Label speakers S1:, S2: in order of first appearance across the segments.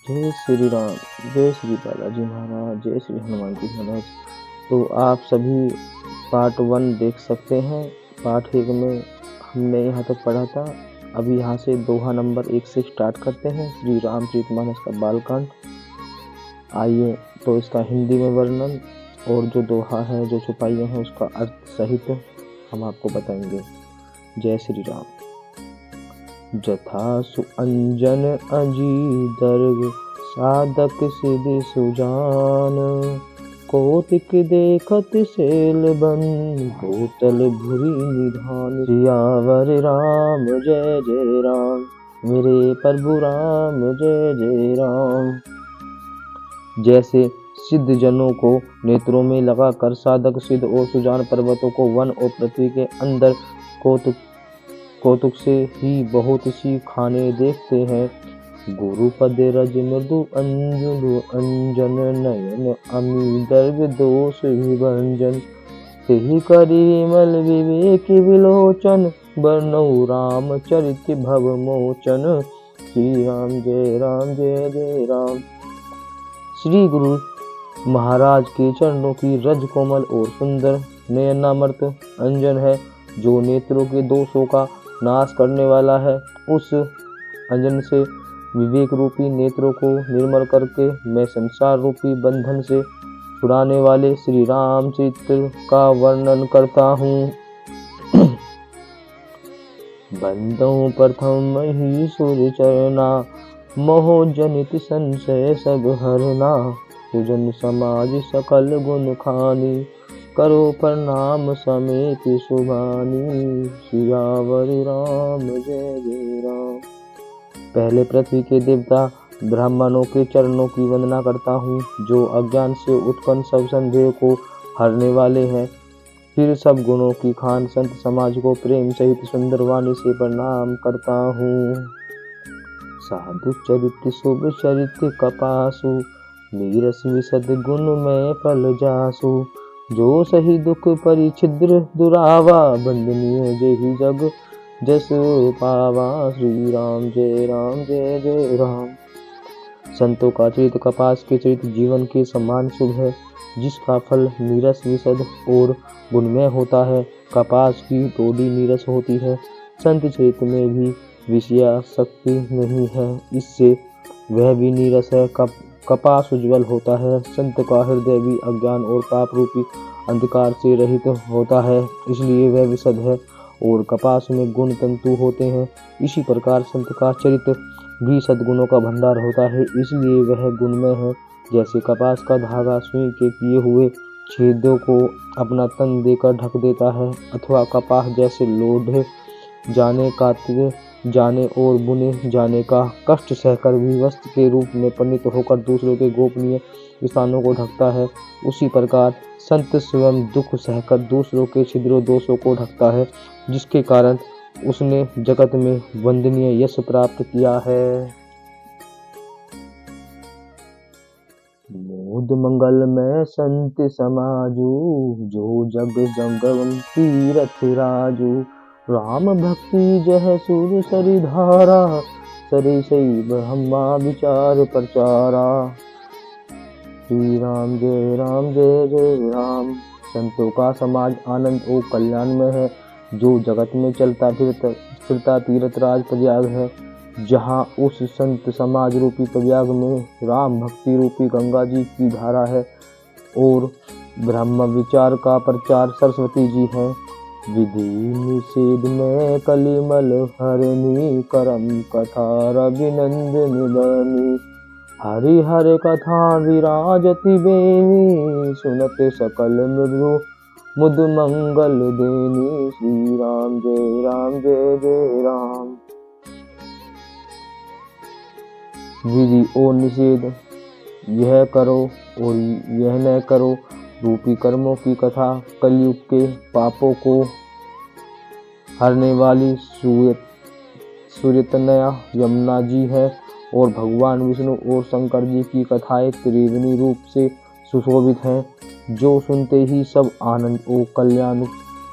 S1: जय श्री राम, जय श्री बालाजी महाराज, जय श्री हनुमान जी महाराज। तो आप सभी पार्ट 1 देख सकते हैं। पार्ट 1 में हमने यहाँ तक पढ़ा था। अभी यहाँ से दोहा नंबर 1 से स्टार्ट करते हैं, श्री रामचरितमानस का बालकांड। आइए तो इसका हिंदी में वर्णन और जो दोहा है, जो छुपाइयाँ हैं, उसका अर्थ सहित हम आपको बताएंगे। जय श्री राम। जथा सुअंजन अजी दर्ग साधक सिद्धि सुजान, कौतिक देखत सेल बन भूतल भुरी निधान। सियावर राम जय जय राम, मेरे प्रभु राम जय जय राम। जैसे सिद्ध जनों को नेत्रों में लगाकर साधक सिद्ध और सुजान पर्वतों को वन और पृथ्वी के अंदर कौतुक से ही बहुत सी खाने देखते हैं। गुरुपद रज मृदु अंजन नयन अमी दर्ग दोष विभंजन, तेहि करिमल विवेक विलोचन बरनऊ राम चरित भव मोचन। श्री राम जय राम जय जय राम। श्री गुरु महाराज के चरणों की रज कोमल और सुंदर नयनामृत अंजन है, जो नेत्रों के दोषों का नाश करने वाला है। उस अंजन से विवेक रूपी नेत्रों को निर्मल करके मैं संसार रूपी बंधन से छुड़ाने वाले श्री रामचरित्र का वर्णन करता हूँ। बंदों प्रथम ही सूर्य चरना, मोह जनित संशय सब हरना। सुजन समाज सकल गुण खानी, करो प्रणाम समेत सुभानी। सियावर राम जय जय राम। पहले पृथ्वी के देवता ब्राह्मणों के चरणों की वंदना करता हूँ, जो अज्ञान से उत्पन्न सब संदेह को हरने वाले हैं। फिर सब गुणों की खान संत समाज को प्रेम सहित सुंदर वाणी से प्रणाम करता हूँ। साधु चरित्र शुभ चरित्र कपासु, नीरस विशद गुण में फल जासु। जो सही दुख परिछिद्र दुरावा, बंदनीय जेहि जग जस पावा। श्री राम जय राम जय जय राम। संतों का चरित्र कपास के चरित्र जीवन के समान शुभ है, जिसका फल नीरस विशद और गुणमय होता है। कपास की डोडी नीरस होती है। संत चरित्र में भी विषयासक्ति नहीं है, इससे वह भी नीरस है। कपास उज्ज्वल होता है। संत का हृदय भी अज्ञान और पाप रूपी अंधकार से रहित होता है, इसलिए वह विशद है और कपास में गुण तंतु होते हैं। इसी प्रकार संत का चरित्र भी सद्गुणों का भंडार होता है, इसलिए वह गुणमय है। जैसे कपास का धागा सुई के किए हुए छेदों को अपना तन देकर ढक देता है, अथवा कपास जैसे लोढ़े जाने काते जाने और बुने जाने का कष्ट सहकर भी वस्त्र के रूप में परिणत होकर दूसरों के गोपनीय स्थानों को ढकता है, उसी प्रकार संत स्वयं दुख सहकर दूसरों के छिद्रों दोषों को ढकता है, जिसके कारण उसने जगत में वंदनीय यश प्राप्त किया है। मोद मंगल में संत समाजू, जो जग जंगम तीरथ राजू। राम भक्ति जह सूर्य सरि धारा, सरि सई ब्रह्मा विचार प्रचारा। श्री राम जय राम जय जय राम। संतों का समाज आनंद और कल्याण में है, जो जगत में चलता फिरता तीर्थ राज प्रयाग है। जहाँ उस संत समाज रूपी प्रयाग में राम भक्ति रूपी गंगा जी की धारा है और ब्रह्म विचार का प्रचार सरस्वती जी है। विधि निषेध में कलिमल हरनी, करम कथा रविनंदन बनी। हरि हर कथा विराजति बेनी, सुनत सकल मृदु मुद मंगल देनी। श्री राम जय जय राम। विधि और निषेध, यह करो और यह न करो रूपी कर्मों की कथा कलयुग के पापों को हरने वाली सूर्यतनया यमुना जी है, और भगवान विष्णु और शंकर जी की कथाएं त्रिवेणी रूप से सुशोभित हैं, जो सुनते ही सब आनंद और कल्याण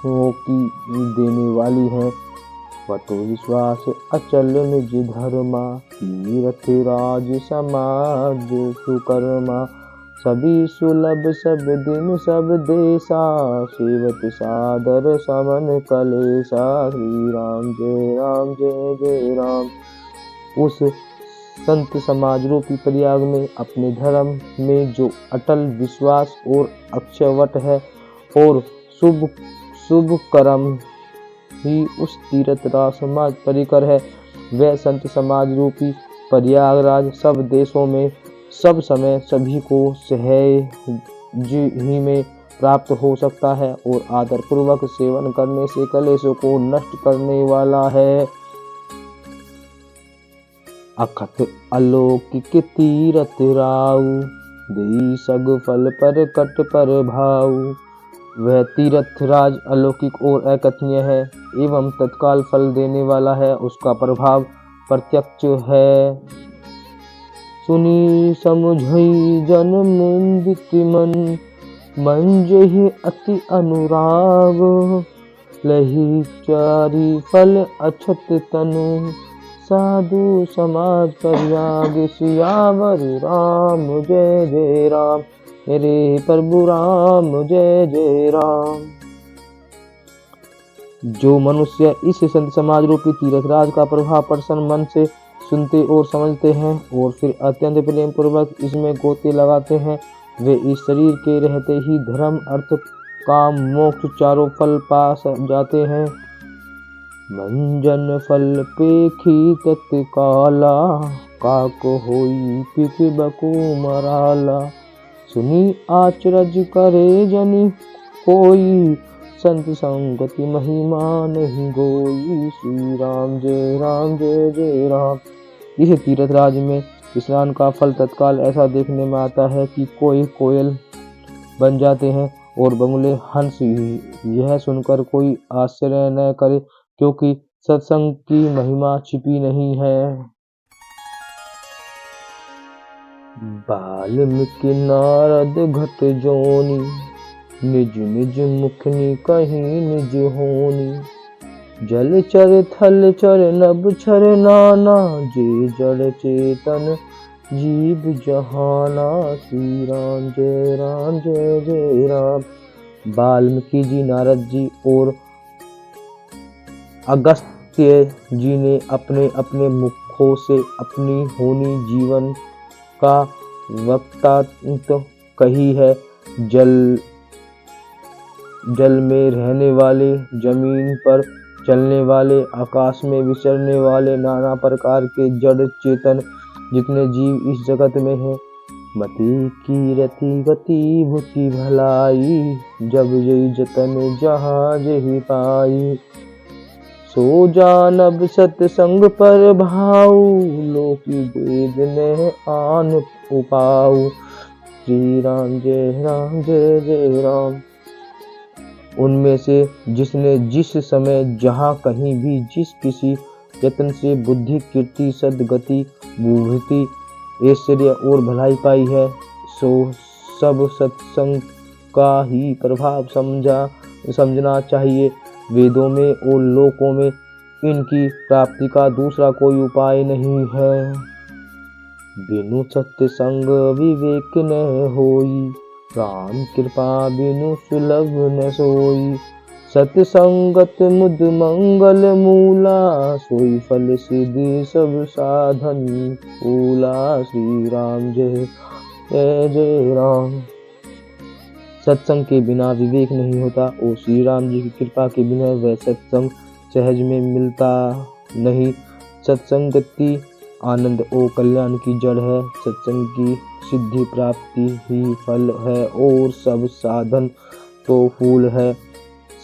S1: की देने वाली हैं। वतो विश्वास अचल निज धर्मा, तीरथ राज समाज सुकर्मा। सभी सुलभ सब दिन सब देशा, सेवत सादर समन कलेसा। श्री राम जय जय राम। उस संत समाज रूपी प्रयाग में अपने धर्म में जो अटल विश्वास और अक्षयवट है और शुभ कर्म ही उस तीर्थ राज समाज परिकर है, वह संत समाज रूपी प्रयागराज सब देशों में सब समय सभी को सहज ही में प्राप्त हो सकता है और आदर पूर्वक सेवन करने से कलेशों को नष्ट करने वाला है। अखत अलौकिक तीरथ राउ, देई सग फल पर कट पर भाऊ। वह तीर्थ राज अलौकिक और अकथनीय है एवं तत्काल फल देने वाला है, उसका प्रभाव प्रत्यक्ष है। सुनी समझई जन मुंदित मन, मंजहि अति अनुराग। लही चारि फल अछत तनु, साधु समाज प्रयाग। सियावर राम जय जय राम, मेरे प्रभु राम जय जय राम। जो मनुष्य इस संत समाज रूपी तीर्थराज का प्रभाव प्रसन्न मन से सुनते और समझते हैं और फिर अत्यंत प्रेम पूर्वक इसमें गोते लगाते हैं, वे इस शरीर के रहते ही धर्म अर्थ काम मोक्ष चारों फल पा जाते हैं। मंजन फल पेखी तत्काला, काक होई पिक बकु मराला। सुनी आचरज करे जनि कोई, संत संगति महिमा नहीं गोई। श्री राम जय जय राम। इस तीर्थ राज में स्नान का फल तत्काल ऐसा देखने में आता है कि कोई कोयल बन जाते हैं और बगुले हंस। यह सुनकर कोई आश्चर्य न करे, क्योंकि सत्संग की महिमा छिपी नहीं है। वाल्मीकि नारद घट जोनी, निज निज मुखनी कहीं निज होनी। जल चर थल चर नभ चर नाना, जे जड़ चेतन जीव जहाना। श्री राम जय जय राम। वाल्मीकि जी, नारद जी और अगस्त्य जी ने अपने अपने मुखों से अपनी होनी जीवन का वक्तांत कही है। जल में रहने वाले, जमीन पर चलने वाले, आकाश में विचरने वाले नाना प्रकार के जड़ चेतन जितने जीव इस जगत में हैं, मति कीरति गति भूति भलाई, जब यही जतन जहाँ जही पाई। सो जानब सत्संग पर भाऊ, लोकी वेद ने आन उपाऊ। श्री राम जय जय राम। उनमें से जिसने जिस समय जहाँ कहीं भी जिस किसी यत्न से बुद्धि कीर्ति सद्गति भूभृति ऐश्वर्य और भलाई पाई है, सो सब सत्संग का ही प्रभाव समझना चाहिए। वेदों में और लोकों में इनकी प्राप्ति का दूसरा कोई उपाय नहीं है। बिनु सत्संग विवेक न होई, राम कृपा बिनु सुलभ न सोई। सत्संगत मुद मंगल मूला, सोई फल सिद्धि सब साधन पूला। श्री राम जय जय राम। सत्संग के बिना विवेक नहीं होता और श्री राम जी की कृपा के बिना वह सत्संग सहज में मिलता नहीं। सत्संगति आनंद और कल्याण की जड़ है। सत्संग की सिद्धि प्राप्ति ही फल है और सब साधन तो फूल है।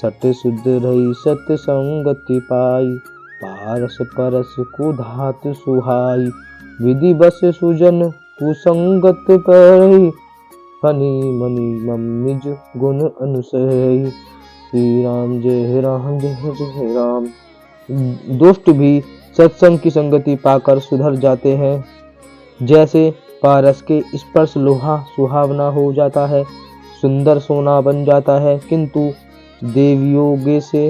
S1: सत्य शुद्ध रही सत्संगति पाई, पारस परस कुधात सुहाई। विधि बस सुजन कुसंगत पई, फनी मनी मम्मिज गुण अनुसई। श्री राम जय जय राम। दुष्ट भी सत्संग की संगति पाकर सुधर जाते हैं। जैसे पारस के स्पर्श लोहा सुहावना हो जाता है, सुंदर सोना बन जाता है, किंतु देवयोगे से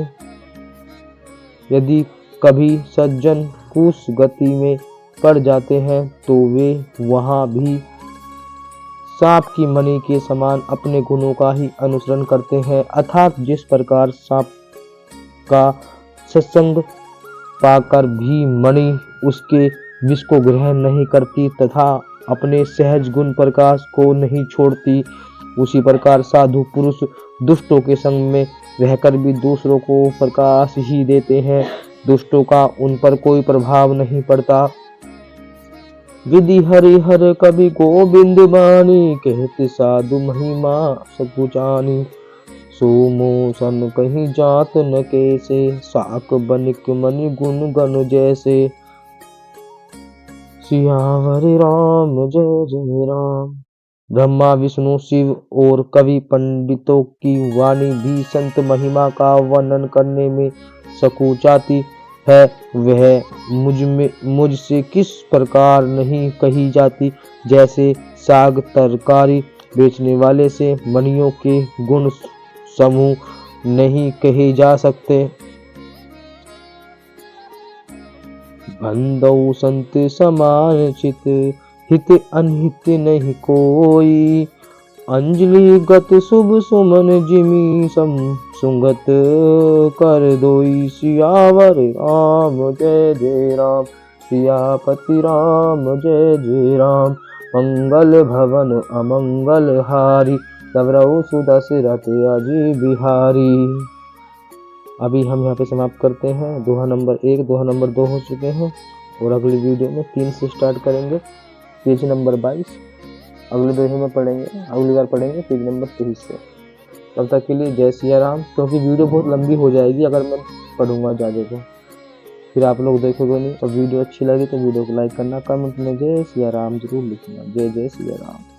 S1: यदि कभी सज्जन कुछ गति में पड़ जाते हैं तो वे वहाँ भी सांप की मणि के समान अपने गुणों का ही अनुसरण करते हैं। अर्थात जिस प्रकार सांप का सत्संग पाकर भी मणि उसके विष को ग्रहण नहीं करती तथा अपने सहज गुण प्रकाश को नहीं छोड़ती, उसी प्रकार साधु पुरुष दुष्टों के संग में रहकर भी दूसरों को प्रकाश ही देते हैं। दुष्टों का उन पर कोई प्रभाव नहीं पड़ता। विधि हरिहर कवि गोविंद बानी, कहते साधु महिमा सब जानी। सोमो सन कहीं जात न कैसे, साक बनिक मनि गुण गण जैसे। सियावर राम जय जय राम। ब्रह्मा विष्णु शिव और कवि पंडितों की वाणी भी संत महिमा का वर्णन करने में सकुचाती है, वह मुझसे किस प्रकार नहीं कही जाती। जैसे साग तरकारी बेचने वाले से मणियों के गुण समूह नहीं कहे जा सकते। बंदौ संत समान चित, हित अनहित नहीं कोई। अंजलि गत शुभ सुमन जिमी सम सुंगत कर दोई। सियावर राम जय जय राम, सियापति राम जय जय राम। मंगल भवन अमंगल हारी, तब रहो सुदशरथ अजी बिहारी। अभी हम यहाँ पे समाप्त करते हैं। दोहा नंबर 1 दोहा नंबर 2 हो चुके हैं और अगली वीडियो में 3 से स्टार्ट करेंगे। पेज नंबर 22 अगले दोहे में पढ़ेंगे, अगली बार पढ़ेंगे पेज नंबर 23 से। तब तक के लिए जय सिया राम। क्योंकि वीडियो बहुत लंबी हो जाएगी अगर मैं पढ़ूंगा ज़्यादा तो फिर आप लोग देखोगे नहीं। और वीडियो अच्छी लगी तो वीडियो को लाइक करना, कमेंट में जय सिया राम जरूर लिखना। जय जय सिया राम।